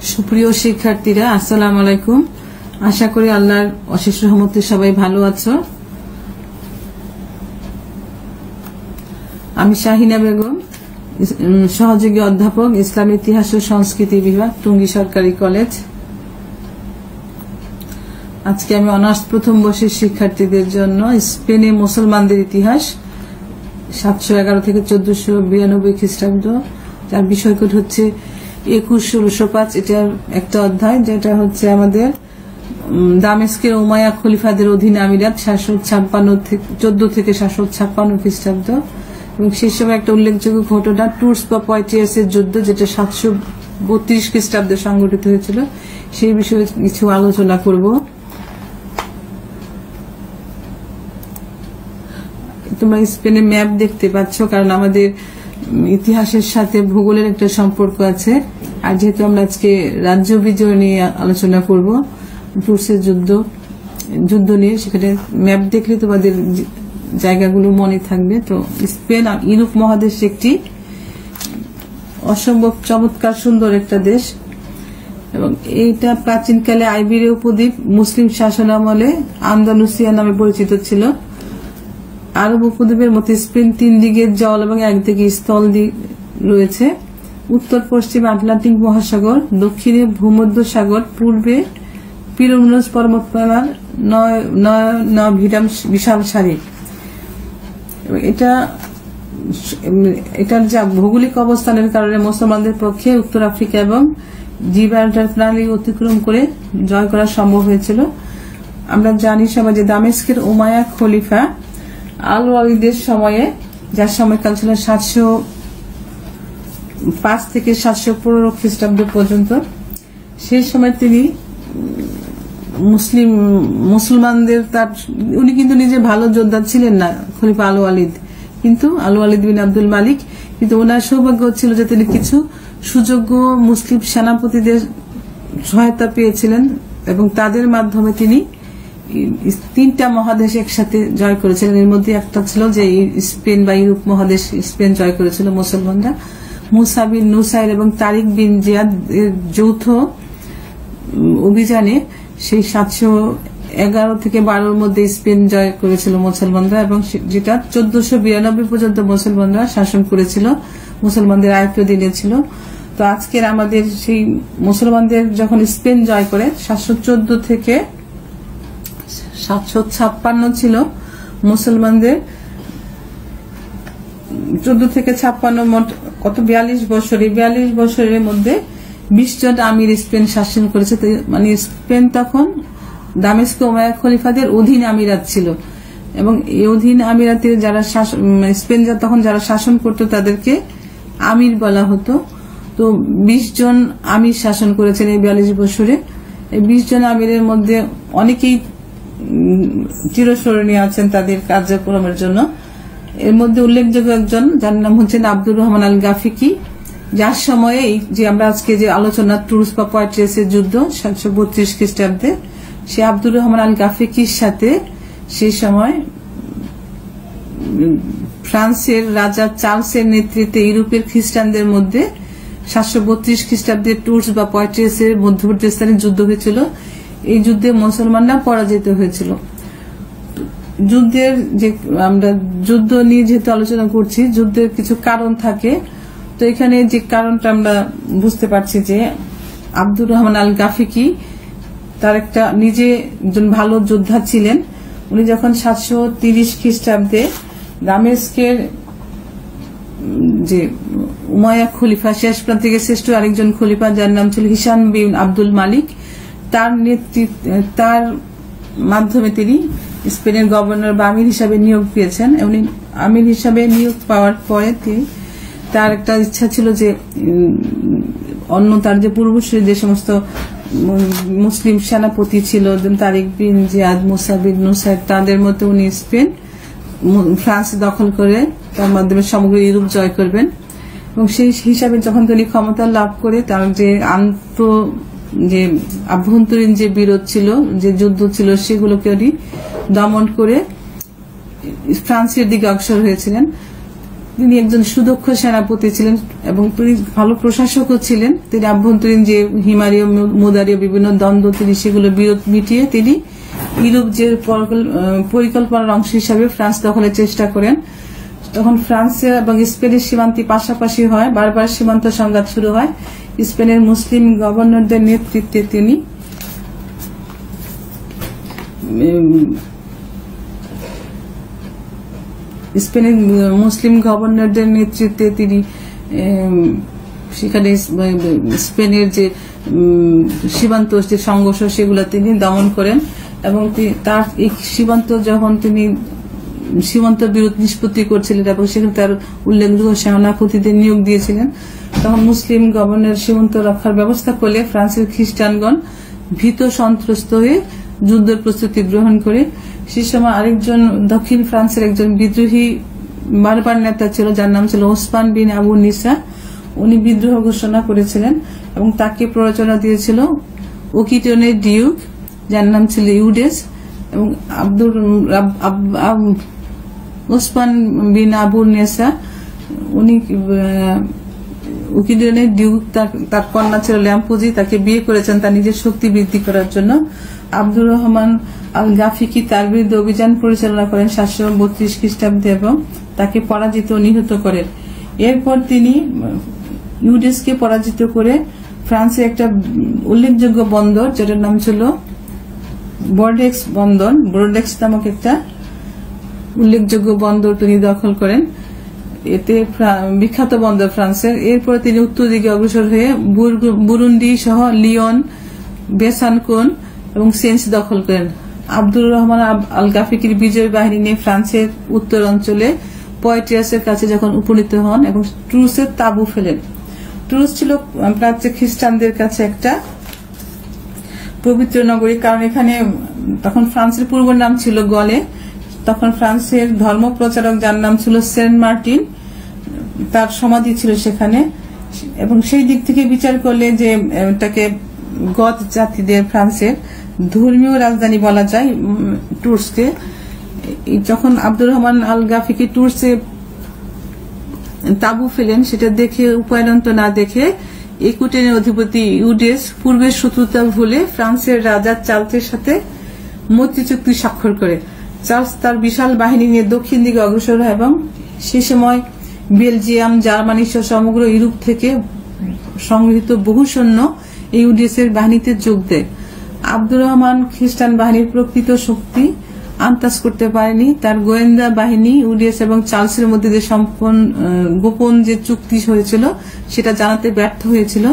সুপ্রিয় শিক্ষার্থীরা, আসসালামু আলাইকুম। আশা করি আল্লাহর অশেষ রহমতে সবাই ভালো আছো। আমি শাহিনা বেগম, সহযোগী অধ্যাপক, ইসলাম ইতিহাস ও সংস্কৃতি বিভাগ, টঙ্গী সরকারি কলেজ। আজকে আমি অনার্স প্রথম বর্ষের শিক্ষার্থীদের জন্য স্পেনে মুসলমানদের ইতিহাস 711 থেকে 1492 খ্রিস্টাব্দ, যার বিষয়কোড হচ্ছে 21-1605। এটার একটা অধ্যায় যেটা হচ্ছে আমাদের দামেস্কের উমাইয়া খলিফাদের অধীনে আমিরাত 714 থেকে 756 খ্রিস্টাব্দ, এবং সেই সময় একটা উল্লেখযোগ্য ঘটনা টুর্স বা পয়েটিয়াসের যুদ্ধ, যেটা 732 খ্রিস্টাব্দে সংঘটিত হয়েছিল। সেই বিষয়ে কিছু আলোচনা করব। তোমরা স্পেনের ম্যাপ দেখতে পাচ্ছ, কারণ আমাদের ইতিহাসের সাথে ভূগোলের একটা সম্পর্ক আছে। আর যেহেতু আমরা আজকে রাজ্য বিজয় নিয়ে আলোচনা করব, টুর্সের যুদ্ধ নিয়ে, সেখানে ম্যাপ দেখলে তোমাদের জায়গাগুলো মনে থাকবে। তো স্পেন ইউরোপ মহাদেশ একটি অসম্ভব চমৎকার সুন্দর একটা দেশ, এবং এইটা প্রাচীনকালে আইবেরীয় উপদ্বীপ মুসলিম শাসনামলে আন্দালুসিয়া নামে পরিচিত ছিল। আরব উপদ্বীপের মতো স্পেন 3 দিকে জল এবং একদিকে স্থল রয়েছে। উত্তর পশ্চিমে আটলান্টিক মহাসাগর, দক্ষিণে ভূমধ্য সাগর, পূর্বে পিরেনেস পর্বতমালার বিশাল সারি। এটার যা ভৌগোলিক অবস্থানের কারণে মুসলমানদের পক্ষে উত্তর আফ্রিকা এবং জিব্রাল্টার প্রণালী অতিক্রম করে জয় করা সম্ভব হয়েছিল। আমরা জানি সবাই যে দামেস্কের উমাইয়া খলিফা আল ওয়ালিদের সময়ে, যার সময়কাল ছিল 705 থেকে 715 খ্রিস্টাব্দ পর্যন্ত, সেই সময় তিনি মুসলমানদের উনি কিন্তু নিজে ভালো যোদ্ধা ছিলেন না, খলিফা আল ওয়ালিদ, কিন্তু আল ওয়ালিদ বিন আব্দুল মালিক। কিন্তু ওনার সৌভাগ্য ছিল যে তিনি কিছু সুযোগ্য মুসলিম সেনাপতিদের সহায়তা পেয়েছিলেন, এবং তাদের মাধ্যমে তিনি 3টা মহাদেশ একসাথে জয় করেছিলেন। এর মধ্যে একটা ছিল যে স্পেন বা ইউরোপ মহাদেশ স্পেন জয় করেছিল মুসলমানরা। মুসা বিন নুসাইর এবং তারিক বিন জিয়াদ এর যৌথ অভিযানে সেই 711 থেকে 12 মধ্যে স্পেন জয় করেছিল মুসলমানরা, এবং যেটা 1492 পর্যন্ত মুসলমানরা শাসন করেছিল, মুসলমানদের আয়ত্ত দিয়েছিল। তো আজকের আমাদের সেই মুসলমানদের যখন স্পেন জয় করে 714 থেকে 756 ছিল মুসলমানদের, 14 থেকে 56 মোট কত 42 বছর। এই 42 বছরের মধ্যে 20 জন আমির স্পেন শাসন করেছে। মানে স্পেন তখন দামেস্ক উমাইয়া খলিফাদের অধীন আমিরাত ছিল, এবং এই অধীন আমিরাতের যারা স্পেন তখন যারা শাসন করত তাদেরকে আমির বলা হতো। তো 20 জন আমির শাসন করেছেন এই 42 বছরে। এই 20 জন আমিরের মধ্যে অনেকেই চিরস্মরণীয় আছেন তাদের কার্যক্রমের জন্য। এর মধ্যে উল্লেখযোগ্য একজন, যার নাম হচ্ছেন আব্দুর রহমান আল গাফিকি, যার সময়ে যে আমরা আজকে যে আলোচনা টুর্স বা পয়েটিয়াসের যুদ্ধ 732 খ্রিস্টাব্দে, সে আব্দুর রহমান আল গাফিকির সাথে সেই সময় ফ্রান্সের রাজা চার্লসের নেতৃত্বে ইউরোপের খ্রিস্টানদের মধ্যে 732 খ্রিস্টাব্দে টুর্স বা পয়েটিয়াসের মধ্যবর্তী স্থানে যুদ্ধ হয়েছিল। এই যুদ্ধে মুসলমানরা পরাজিত হয়েছিল। যুদ্ধের যে আমরা যুদ্ধ নিয়ে যেহেতু আলোচনা করছি, যুদ্ধের কিছু কারণ থাকে। তো এখানে যে কারণটা আমরা বুঝতে পারছি যে আব্দুর রহমান আল গাফিকি তার একটা নিজে একজন ভালো যোদ্ধা ছিলেন। উনি যখন 730 খ্রিস্টাব্দে দামেস্কের যে উমাইয়া খলিফা, শেষ প্রান্তিকে শ্রেষ্ঠ আরেকজন খলিফা, যার নাম ছিল হিশাম বিন আব্দুল মালিক, তার মাধ্যমে তিনি স্পেনের গভর্নর বা আমির হিসাবে নিয়োগ পেয়েছেন। উনি আমির হিসাবে নিয়োগ পাওয়ার পরে তার একটা ইচ্ছা ছিল যে তার যে পূর্বসূরি যে সমস্ত মুসলিম সেনাপতি ছিল, তারিক বিন জিয়াদ, মুসা বিন নুসাইর, তাদের মধ্যে উনি ফ্রান্স দখল করে তার মাধ্যমে সমগ্র ইউরোপ জয় করবেন। এবং সেই হিসাবে যখন তিনি ক্ষমতা লাভ করে, তার যে আভ্যন্তরীণ যে বিরোধ ছিল, যে যুদ্ধ ছিল, সেগুলোকে উনি দমন করে ফ্রান্সের দিকে অগ্রসর হয়েছিলেন। তিনি একজন সুদক্ষ সেনাপতি ছিলেন এবং তিনি ভালো প্রশাসকও ছিলেন। তিনি আভ্যন্তরীণ যে হিমারীয় মুদারীয় বিভিন্ন দ্বন্দ্ব তিনি সেগুলো বিরোধ মিটিয়ে তিনি ইউরোপ যে পরিকল্পনার অংশ হিসাবে ফ্রান্স দখলের চেষ্টা করেন। তখন ফ্রান্সের এবং স্পেনের সীমান্তে পাশাপাশি হয়, বারবার সীমান্ত সংঘাত শুরু হয়। স্পেনের মুসলিম গভর্নরদের নেতৃত্বে তিনি সেখানে স্পেনের যে সীমান্ত যে সংঘর্ষ সেগুলো তিনি দমন করেন এবং তার এই সীমান্ত বিরোধ নিষ্পত্তি করছিলেন এবং সেখানে তার উল্লেখযোগ্য সেনাপতিদের নিয়োগ দিয়েছিলেন। তখন মুসলিম গভর্নর সীমান্ত রক্ষার ব্যবস্থা করলে ফ্রান্সের খ্রিস্টানগণ ভীত সন্ত্রস্ত হয়ে যুদ্ধের প্রস্তুতি গ্রহণ করে। সে সময় আরেকজন দক্ষিণ ফ্রান্সের একজন বিদ্রোহী বারবার নেতা ছিল, যার নাম ছিল ওসমান বিন আবু নিসা। উনি বিদ্রোহ ঘোষণা করেছিলেন এবং তাকে প্ররোচনা দিয়েছিল ওকিটনের ডিউক, যার নাম ছিল ইউডেস, এবং ওসমান বিন আবু নেসা উনি ওকিটনের ডিউক, তার কন্যা ছিল ল্যাম্পুজি, তাকে বিয়ে করেছেন তার নিজের শক্তি বৃদ্ধি করার জন্য। আব্দুর রহমান আল গাফিকি তার বিরুদ্ধে অভিযান পরিচালনা করেন 732 খ্রিস্টাব্দে এবং তাকে পরাজিত ও নিহত করেন। এরপর তিনি ইউডেসকে পরাজিত করে ফ্রান্সে একটা উল্লেখযোগ্য বন্দর, যেটার নাম ছিল বর্ডেক্স বন্দর, ব্রোডেক্স নামক একটা উল্লেখযোগ্য বন্দর তিনি দখল করেন। এতে বিখ্যাত বন্দর ফ্রান্সের। এরপর তিনি উত্তর দিকে অগ্রসর হয়ে বুরুন্ডি সহ লিওন, বেসানকোন এবং সেন্স দখল করেন। আব্দুর রহমান আল গাফিকির বিজয় বাহিনী নিয়ে ফ্রান্সের উত্তর অঞ্চলে পয়েটিয়াসের কাছে যখন উপনীত হন এবং ট্রুসের তাঁবু ফেলেন। ট্রুস ছিল প্রাচ্য খ্রিস্টানদের কাছে একটা পবিত্র নগরী, কারণ এখানে তখন ফ্রান্সের পূর্ব নাম ছিল গলে। তখন ফ্রান্সের ধর্ম প্রচারক যার নাম ছিল সেন্ট মার্টিন, তার সমাধি ছিল সেখানে। এবং সেই দিক থেকে বিচার করলে যে এটাকে গথ জাতিদের ফ্রান্সের ধর্মীয় রাজধানী বলা যায় টুর্সকে। যখন আব্দুর রহমান আল গাফিকি টুর্সে তাঁবু ফেলেন, সেটা দেখে উপায়ন্ত না দেখে একুটেনের অধিপতি ইউডেস পূর্বের শত্রুতা ভুলে ফ্রান্সের রাজা চার্লসের সাথে মৈত্রী চুক্তি স্বাক্ষর করে। চার্লস তার বিশাল বাহিনী নিয়ে দক্ষিণ দিকে অগ্রসর হয় এবং সে সময় বেলজিয়াম, জার্মানি সহ সমগ্র ইউরোপ থেকে সংগৃহীত বহু সৈন্য ইউডেসের বাহিনীতে যোগ দেয়। আব্দুর রহমান খ্রিস্টান বাহিনীর প্রকৃত শক্তি আন্দাজ করতে পারেনি। তার গোয়েন্দা বাহিনী ইউডেস এবং চার্লসের মধ্যে যে গোপন যে চুক্তি হয়েছিল সেটা জানাতে ব্যর্থ হয়েছিল।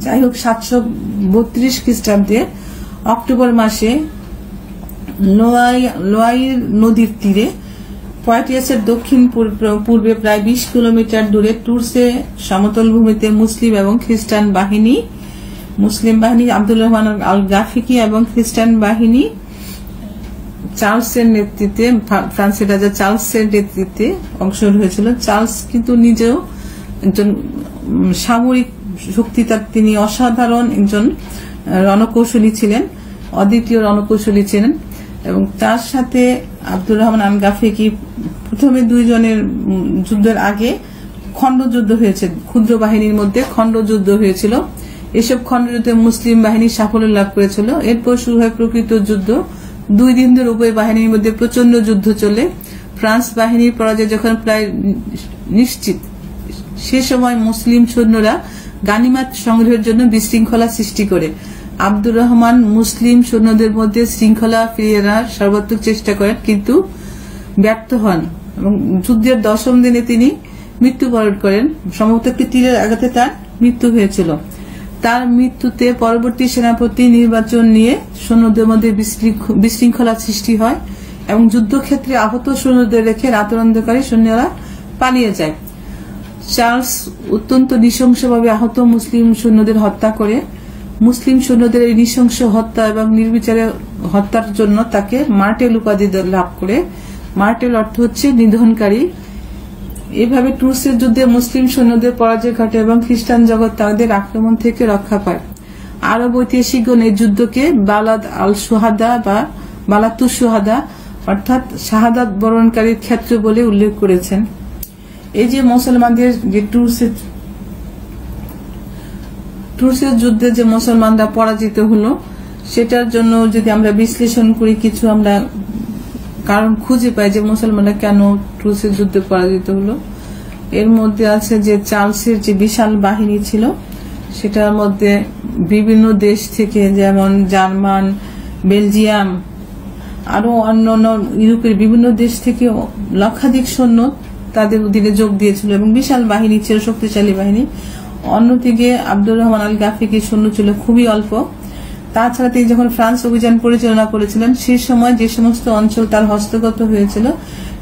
যাই হোক, 732 খ্রিস্টাব্দে অক্টোবর মাসে লোয়াইর নদীর তীরে পয়েটিয়াসের দক্ষিণ পূর্বে প্রায় 20 কিলোমিটার দূরে টুর্সে সমতল ভূমিতে মুসলিম এবং খ্রিস্টান বাহিনী, মুসলিম বাহিনী আব্দুর রহমান আল গাফিকি এবং খ্রিস্টান বাহিনী চার্লসের নেতৃত্বে, ফ্রান্সের রাজা চার্লসের নেতৃত্বে অংশগ্রহণ হয়েছিল। চার্লস কিন্তু নিজেও একজন সামরিক শক্তি, তিনি অসাধারণ একজন রণকৌশলী ছিলেন, অদ্বিতীয় রণকৌশলী ছিলেন। এবং তার সাথে আব্দুর রহমান আল গাফিকি প্রথমে দুইজনের যুদ্ধের আগে খণ্ডযুদ্ধ হয়েছে, ক্ষুদ্র বাহিনীর মধ্যে খণ্ডযুদ্ধ হয়েছিল। এসব খণ্ডযুদ্ধে মুসলিম বাহিনী সাফল্য লাভ করেছিল। এরপর শুরু হয় প্রকৃত যুদ্ধ। 2 দিন ধরে উভয় বাহিনীর মধ্যে প্রচন্ড যুদ্ধ চলে। ফ্রান্স বাহিনীর পরাজয় যখন প্রায় নিশ্চিত, সে সময় মুসলিম সৈন্যরা গানিমাত সংগ্রহের জন্য বিশৃঙ্খলা সৃষ্টি করে। আব্দুর রহমান মুসলিম সৈন্যদের মধ্যে শৃঙ্খলা ফিরিয়ে আনার সর্বাত্মক চেষ্টা করেন, কিন্তু ব্যর্থ হন এবং যুদ্ধের 10ম দিনে তিনি মৃত্যুবরণ করেন। সম্ভবত একটি তীরের আঘাতে তার মৃত্যু হয়েছিল। তার মৃত্যুতে পরবর্তী সেনাপতি নির্বাচন নিয়ে সৈন্যদের মধ্যে বিশৃঙ্খলা সৃষ্টি হয় এবং যুদ্ধক্ষেত্রে আহত সৈন্যদের রেখে রাতের অন্ধকারে সৈন্যরা পালিয়ে যায়। চার্লস অত্যন্ত নৃশংসভাবে আহত মুসলিম সৈন্যদের হত্যা করে। মুসলিম সৈন্যদের এই নৃশংস হত্যা এবং নির্বিচারে হত্যার জন্য তাকে মার্টেল উপাধি লাভ করে। মার্টেল অর্থ হচ্ছে নিধনকারী। এভাবে টুর্সের যুদ্ধে মুসলিম সৈন্যদের পরাজয় ঘটে এবং খ্রিস্টান জগৎ তাদের আক্রমণ থেকে রক্ষা পায়। আরব ঐতিহাসিকগণ এই যুদ্ধকে বালাদ আল সুহাদা বা বালাতুস সুহাদা অর্থাৎ শাহাদাত বরণকারীর ক্ষেত্র বলে উল্লেখ করেছেন। এই যে মুসলমানদের যে টুরসের যুদ্ধে যে মুসলমানরা পরাজিত হলো, সেটার জন্য যদি আমরা বিশ্লেষণ করি, কিছু আমরা কারণ খুঁজে পাই যে মুসলমানরা কেন টুরসের যুদ্ধে পরাজিত হলো। এর মধ্যে আছে যে চার্লসের যে বিশাল বাহিনী ছিল, সেটার মধ্যে বিভিন্ন দেশ থেকে, যেমন জার্মান, বেলজিয়াম, আরো অন্যান্য ইউরোপের বিভিন্ন দেশ থেকে লক্ষাধিক সৈন্য তাদের অধীনে যোগ দিয়েছিল এবং বিশাল বাহিনী ছিল, শক্তিশালী বাহিনী। অন্যদিকে আব্দুর রহমান আল গাফিকির সৈন্য ছিল খুবই অল্প। তাছাড়া তিনি যখন ফ্রান্স অভিযান পরিচালনা করেছিলেন, সেই সময় যে সমস্ত অঞ্চল তার হস্তগত হয়েছিল,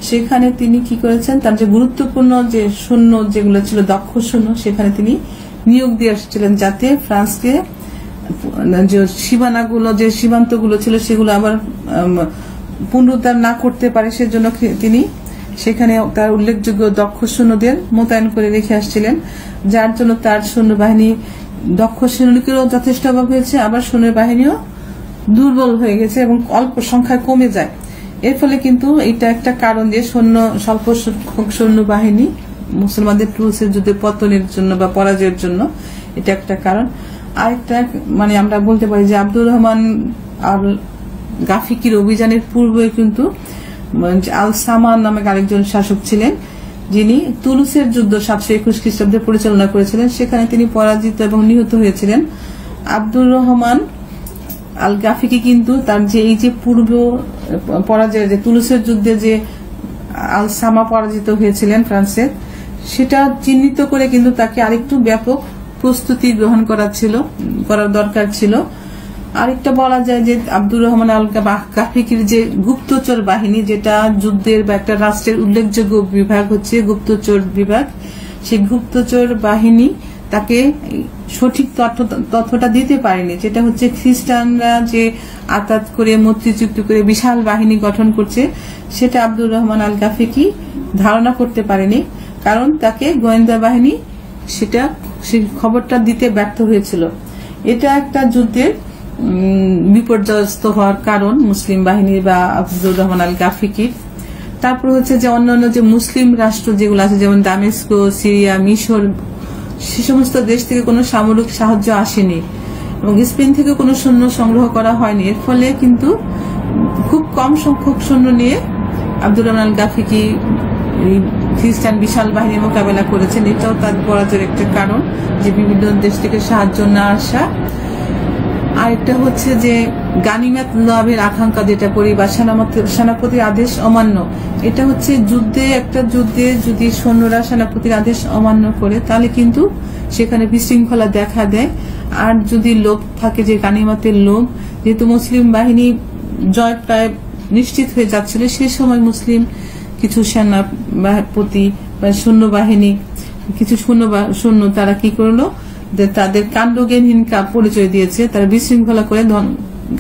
সেখানে তিনি কি করেছেন, তার যে গুরুত্বপূর্ণ যে সৈন্য যেগুলো ছিল, দক্ষ সৈন্য, সেখানে তিনি নিয়োগ দিয়ে আসছিলেন, যাতে ফ্রান্সকে যে সীমানাগুলো, যে সীমান্তগুলো ছিল, সেগুলো আবার পুনরুদ্ধার না করতে পারে, সেজন্য তিনি সেখানে তার উল্লেখযোগ্য দক্ষ সৈন্যদের মোতায়েন করে রেখে আসছিলেন, যার জন্য তার সৈন্যবাহিনী দক্ষ সৈনিকেরও যথেষ্ট অভাব হয়েছে, আবার সৈন্যবাহিনীও দুর্বল হয়ে গেছে এবং অল্প সংখ্যায় কমে যায়। এর ফলে কিন্তু এটা একটা কারণ যে স্বল্প সংখ্যক সৈন্যবাহিনী মুসলমানদের টুরসের যুদ্ধে পতনের জন্য বা পরাজয়ের জন্য এটা একটা কারণ। আরেকটা মানে আমরা বলতে পারি যে আব্দুর রহমান আল গাফিকির অভিযানের পূর্বে কিন্তু আল সামান নামে আরেকজন শাসক ছিলেন, যিনি তুলুসের যুদ্ধ 721 খ্রিস্টাব্দে পরিচালনা করেছিলেন। সেখানে তিনি পরাজিত এবং নিহত হয়েছিলেন। আব্দুর রহমান আল গাফিকি কিন্তু তার যে এই যে পূর্ব পরাজয়, যে তুলুসের যুদ্ধে যে আল সামা পরাজিত হয়েছিলেন ফ্রান্সের, সেটা চিহ্নিত করে কিন্তু তাকে আরেকটু ব্যাপক প্রস্তুতি গ্রহণ করার দরকার ছিল। আরেকটা বলা যায় যে আব্দুর রহমান আল গাফিকির যে গুপ্তচর বাহিনী, যেটা যুদ্ধের বা একটা রাষ্ট্রের উল্লেখযোগ্য বিভাগ হচ্ছে গুপ্তচর বিভাগ, সেই গুপ্তচর বাহিনী তাকে সঠিক তথ্যটা দিতে পারেনি, যেটা হচ্ছে খ্রিস্টানরা যে আতাত করে মৈত্রী চুক্তি করে বিশাল বাহিনী গঠন করছে, সেটা আব্দুর রহমান আল গাফিকি ধারণা করতে পারেনি, কারণ তাকে গোয়েন্দা বাহিনী সেটা সেই খবরটা দিতে ব্যর্থ হয়েছিল। এটা একটা যুদ্ধের বিপর্যস্ত হওয়ার কারণ মুসলিম বাহিনীর বা আব্দুর রহমান আল গাফিকির। তারপর হচ্ছে যে অন্যান্য যে মুসলিম রাষ্ট্র যেগুলো আছে, যেমন দামেস্কো, সিরিয়া, মিশর, সে সমস্ত দেশ থেকে কোনো সামরিক সাহায্য আসেনি এবং স্পেন থেকে কোনো সৈন্য সংগ্রহ করা হয়নি। এর ফলে কিন্তু খুব কম সংখ্যক সৈন্য নিয়ে আব্দুর রহমান আল গাফিকি খ্রিস্টান বিশাল বাহিনীর মোকাবেলা করেছেন। এটাও তার পরাজয়ের একটা কারণ, যে বিভিন্ন দেশ থেকে সাহায্য না আসা। আরেকটা হচ্ছে যে গানিমাত লাভের আকাঙ্ক্ষা যেটা করি, বা সেনাপতির আদেশ অমান্য। এটা হচ্ছে একটা যুদ্ধে যদি সৈন্যরা সেনাপতির আদেশ অমান্য করে, তাহলে কিন্তু সেখানে বিশৃঙ্খলা দেখা দেয়। আর যদি লোভ থাকে, যে গানিমাতের লোভ, যেহেতু মুসলিম বাহিনী জয় প্রায় নিশ্চিত হয়ে যাচ্ছিল, সেই সময় মুসলিম কিছু সেনাপতি বা সৈন্যবাহিনী, কিছু সৈন্য তারা কি করলো, তাদের কাণ্ডজ্ঞানহীন পরিচয় দিয়েছে, তারা বিশৃঙ্খলা করে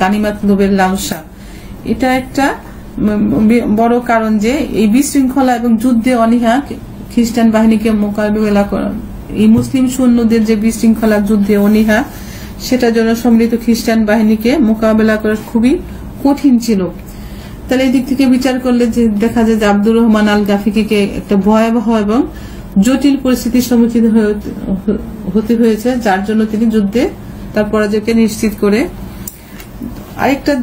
গানিমাত লোভের লালসা। এটা একটা বড় কারণ যে এই বিশৃঙ্খলা এবং যুদ্ধে অনীহা খ্রিস্টান বাহিনীকে মোকাবিলা করা, এই মুসলিম সৈন্যদের যে বিশৃঙ্খলা যুদ্ধে অনীহা, সেটার জন্য সম্মিলিত খ্রিস্টান বাহিনীকে মোকাবিলা করা খুবই কঠিন ছিল। তাহলে এই দিক থেকে বিচার করলে যে দেখা যায় যে আব্দুর রহমান আল গাফিকিকে একটা ভয়াবহ এবং জটিল পরিস্থিতির সম্মুখীন হতে হয়েছে, যার জন্য তিনি যুদ্ধে তার পরাজয়কে নিশ্চিত করে। আরেকটা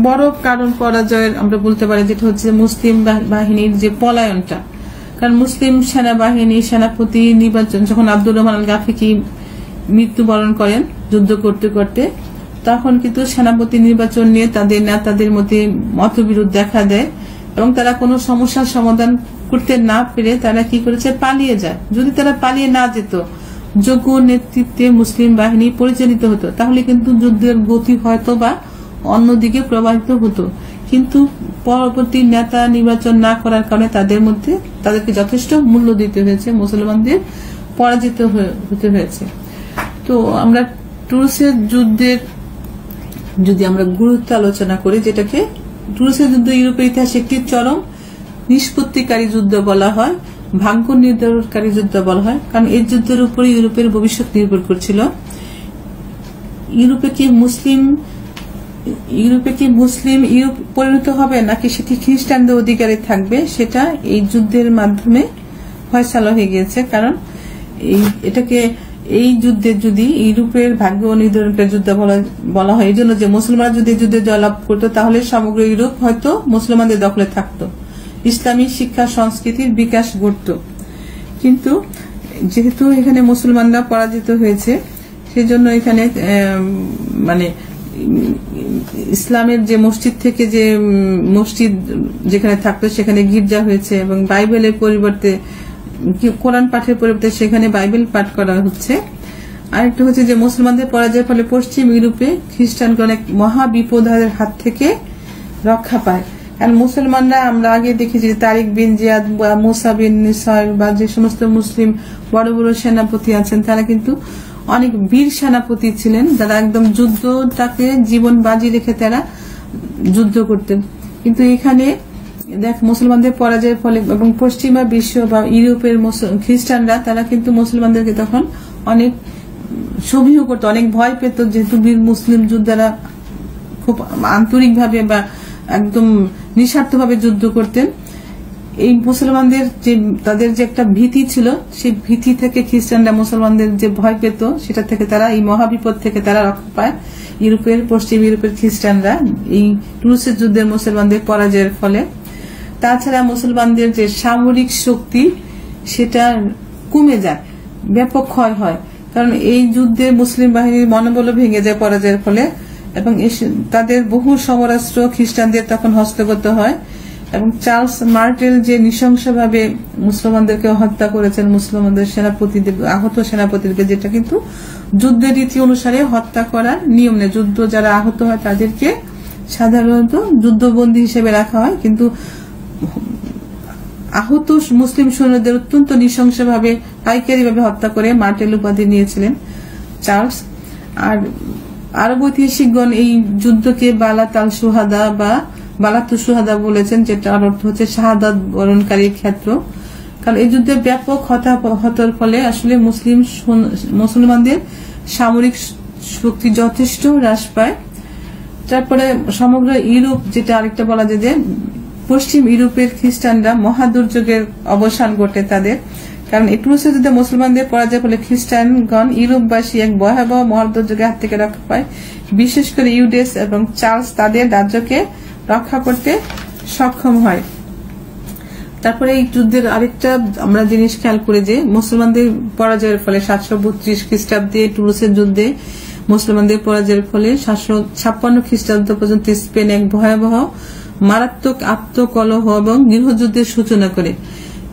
বড় কারণ পরাজয়ের আমরা বলতে পারি, যেটা হচ্ছে মুসলিম বাহিনীর যে পলায়নটা। কারণ মুসলিম সেনাবাহিনী সেনাপতি নির্বাচন যখন আব্দুর রহমান আল গাফিকি মৃত্যুবরণ করেন যুদ্ধ করতে করতে, তখন কিন্তু সেনাপতি নির্বাচন নিয়ে তাদের নেতাদের মধ্যে মতবিরোধ দেখা দেয় এবং তারা কোনো সমস্যার সমাধান করতে না পেরে তারা কি করেছে, পালিয়ে যায়। যদি তারা পালিয়ে না যেত, যোগ্য নেতৃত্বে মুসলিম বাহিনী পরিচালিত হতো, তাহলে কিন্তু যুদ্ধের গতি হয়তো বা অন্যদিকে প্রবাহিত হতো। কিন্তু পরবর্তী নেতা নির্বাচন না করার কারণে তাদেরকে যথেষ্ট মূল্য দিতে হয়েছে, মুসলমানদের পরাজিত হতে হয়েছে। তো আমরা টুরসের যুদ্ধের যদি আমরা গুরুত্ব আলোচনা করি, যেটাকে টুরসের যুদ্ধ ইউরোপের ইতিহাসে একটি চরম নিষ্পত্তিকারী যুদ্ধ বলা হয়, ভাগ্য নির্ধারণকারী যুদ্ধ বলা হয়, কারণ এই যুদ্ধের উপরে ইউরোপের ভবিষ্যৎ নির্ভর করছিল। ইউরোপে কি মুসলিম ইউরোপে কি মুসলিম ইউরোপ পরিণত হবে নাকি সেটি খ্রিস্টানদের অধিকারে থাকবে, সেটা এই যুদ্ধের মাধ্যমে ফয়সালা হয়ে গিয়েছে। কারণ এটাকে এই যুদ্ধে যদি ইউরোপের ভাগ্য নির্ধারণের যুদ্ধ বলা হয়, এই জন্য যে মুসলমানরা যদি যুদ্ধে জয়লাভ করতো তাহলে সমগ্র ইউরোপ হয়তো মুসলমানদের দখলে থাকতো, ইসলামী শিক্ষা সংস্কৃতির বিকাশ ঘটত। কিন্তু যেহেতু এখানে মুসলমানরা পরাজিত হয়েছে, সেজন্য এখানে মানে ইসলামের যে মসজিদ থেকে যে মসজিদ যেখানে থাকতো সেখানে গির্জা হয়েছে, এবং বাইবেলের পরিবর্তে কোরআন পাঠের পরিবর্তে সেখানে বাইবেল পাঠ করা হচ্ছে। আরেকটা হচ্ছে যে মুসলমানদের পরাজয়ের ফলে পশ্চিম ইউরোপে খ্রিস্টানগণ এক মহা বিপদের হাত থেকে রক্ষা পায়। কারণ মুসলমানরা আমরা আগে দেখেছি তারিক বিন জিয়াদ বা মুসা বিন নিসার বা যে সমস্ত মুসলিম বড় বড় সেনাপতি আছেন, তারা কিন্তু অনেক বীর সেনাপতি ছিলেন, যারা একদম যুদ্ধটাকে জীবন বাজি রেখে তারা যুদ্ধ করতেন। কিন্তু এখানে দেখ মুসলমানদের পরাজয়ের ফলে এবং পশ্চিমা বিশ্ব বা ইউরোপের খ্রিস্টানরা তারা কিন্তু মুসলমানদেরকে তখন অনেক সভ্য করতো, অনেক ভয় পেত, যেহেতু বীর মুসলিম যোদ্ধারা খুব আন্তরিকভাবে বা একদম নিঃস্বার্থভাবে যুদ্ধ করতেন। এই মুসলমানদের যে তাদের যে একটা ভীতি ছিল, সেই ভীতি থেকে খ্রিস্টানরা মুসলমানদের যে ভয় পেত, সেটা থেকে তারা এই মহাবিপদ থেকে তারা রক্ষা পায় ইউরোপের পশ্চিম ইউরোপের খ্রিস্টানরা এই টুলুসের যুদ্ধের মুসলমানদের পরাজয়ের ফলে। তাছাড়া মুসলমানদের যে সামরিক শক্তি সেটা কমে যায়, ব্যাপক ক্ষয় হয়, কারণ এই যুদ্ধে মুসলিম বাহিনীর মনোবল ভেঙে যায় পরাজয়ের ফলে, এবং তাদের বহু সমরাস্ত্র খ্রিস্টানদের তখন হস্তগত হয়। এবং চার্লস মার্টেল যে নৃশংসভাবে মুসলমানদেরকে হত্যা করেছেন, মুসলমানদের সেনাপতিদের আহত সেনাপতিদেরকে, যেটা কিন্তু যুদ্ধের রীতি অনুসারে হত্যা করার নিয়ম নেই। যুদ্ধ যারা আহত হয় তাদেরকে সাধারণত যুদ্ধবন্দী হিসেবে রাখা হয়, কিন্তু আহত মুসলিম সৈন্যদের অত্যন্ত নৃশংসভাবে পাইকারিভাবে হত্যা করে মার্টেল উপাধি নিয়েছিলেন চার্লস। আর আরব ঐতিহাসিকগণ এই যুদ্ধকে বালাতাল সুহাদা বা বালাতু সুহাদা বলেছেন, যেটার অর্থ হচ্ছে শাহাদাত বরণকারীর ক্ষেত্র। কারণ এই যুদ্ধে ব্যাপক হতাহতের ফলে আসলে মুসলমানদের সামরিক শক্তি যথেষ্ট হ্রাস পায়। তারপরে সমগ্র ইউরোপ, যেটা আরেকটা বলা যায় যে পশ্চিম ইউরোপের খ্রিস্টানরা মহাদুর্যোগের অবসান ঘটে তাদের, কারণ এই টুলুসের যুদ্ধে মুসলমানদের পরাজয়ের ফলে খ্রিস্টানগণ ইউরোপবাসী এক ভয়াবহ মহাদুর্যোগের হাত থেকে রক্ষা পায়। বিশেষ করে ইউডেস এবং চার্লস তাদের রাজ্যকে রক্ষা করতে সক্ষম হয়। তারপরে এই যুদ্ধের আরেকটা আমরা জিনিস খেয়াল করি যে মুসলমানদের পরাজয়ের ফলে 732 খ্রিস্টাব্দে টুলুসের যুদ্ধে মুসলমানদের পরাজয়ের ফলে 756 খ্রিস্টাব্দ পর্যন্ত স্পেন এক ভয়াবহ মারাত্মক আত্মকলহ এবং গৃহযুদ্ধের সূচনা করে।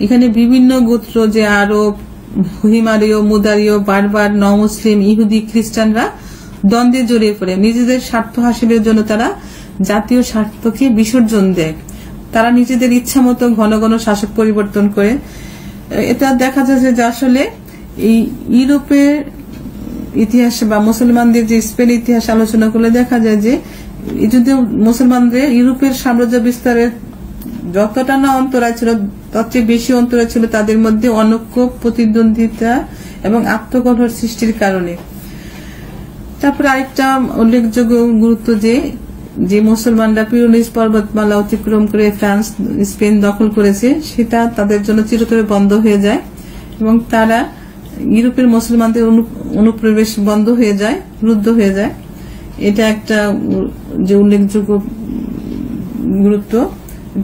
এখানে বিভিন্ন গোত্র, যে আরব, হিমারীয়, মুদারীয়, বারবার, নমুসলিম, ইহুদি, খ্রিস্টানরা দ্বন্দ্বে জড়িয়ে পড়ে। নিজেদের স্বার্থ হাসিলের জন্য তারা জাতীয় স্বার্থকে বিসর্জন দেয়। তারা নিজেদের ইচ্ছা মতো ঘন ঘন শাসক পরিবর্তন করে। এটা দেখা যাচ্ছে যে আসলে এই ইউরোপের ইতিহাস বা মুসলমানদের যে স্পেন ইতিহাস আলোচনা করলে দেখা যায় যে এই যুদ্ধে মুসলমানদের ইউরোপের সাম্রাজ্য বিস্তারের যতটা না অন্তরায় ছিল, তার চেয়ে বেশি অন্তরায় ছিল তাদের মধ্যে অনৈক্য, প্রতিদ্বন্দ্বিতা এবং আত্মকলহের সৃষ্টির কারণে। তারপরে আরেকটা উল্লেখযোগ্য গুরুত্ব যে মুসলমানরা পিরেনিস পর্বতমালা অতিক্রম করে ফ্রান্স, স্পেন দখল করেছে, সেটা তাদের জন্য চিরতরে বন্ধ হয়ে যায় এবং তারা ইউরোপের মুসলমানদের অনুপ্রবেশ বন্ধ হয়ে যায়, রুদ্ধ হয়ে যায়। এটা একটা যে উল্লেখযোগ্য গুরুত্ব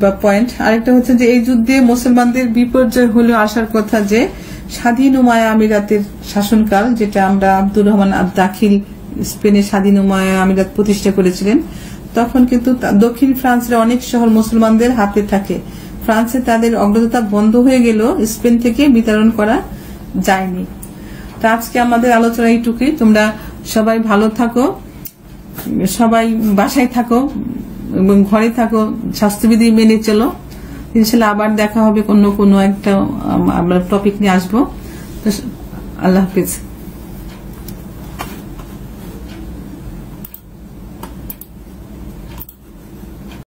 বা পয়েন্ট। আরেকটা হচ্ছে যে এই যুদ্ধে মুসলমানদের বিপর্যয় হলেও আসার কথা যে স্বাধীন উমাইয়া আমিরাতের শাসনকাল, যেটা আমরা আব্দুর রহমান আদ-দাখিল স্পেনের স্বাধীন উমাইয়া আমিরাত প্রতিষ্ঠা করেছিলেন, তখন কিন্তু দক্ষিণ ফ্রান্সের অনেক শহর মুসলমানদের হাতে থাকে। ফ্রান্সে তাদের অগ্রযাত্রা বন্ধ হয়ে গেলেও স্পেন থেকে বিতরণ করা যায়নি। তা আজকে আমাদের আলোচনা এইটুকুই। তোমরা সবাই ভালো থাকো, সবাই বাসায় থাকো এবং ঘরে থাকো, স্বাস্থ্যবিধি মেনে চলো। ইনশাআল্লাহ আবার দেখা হবে, কোনো একটা আমরা টপিক নিয়ে আসবো। আল্লাহ হাফিজ।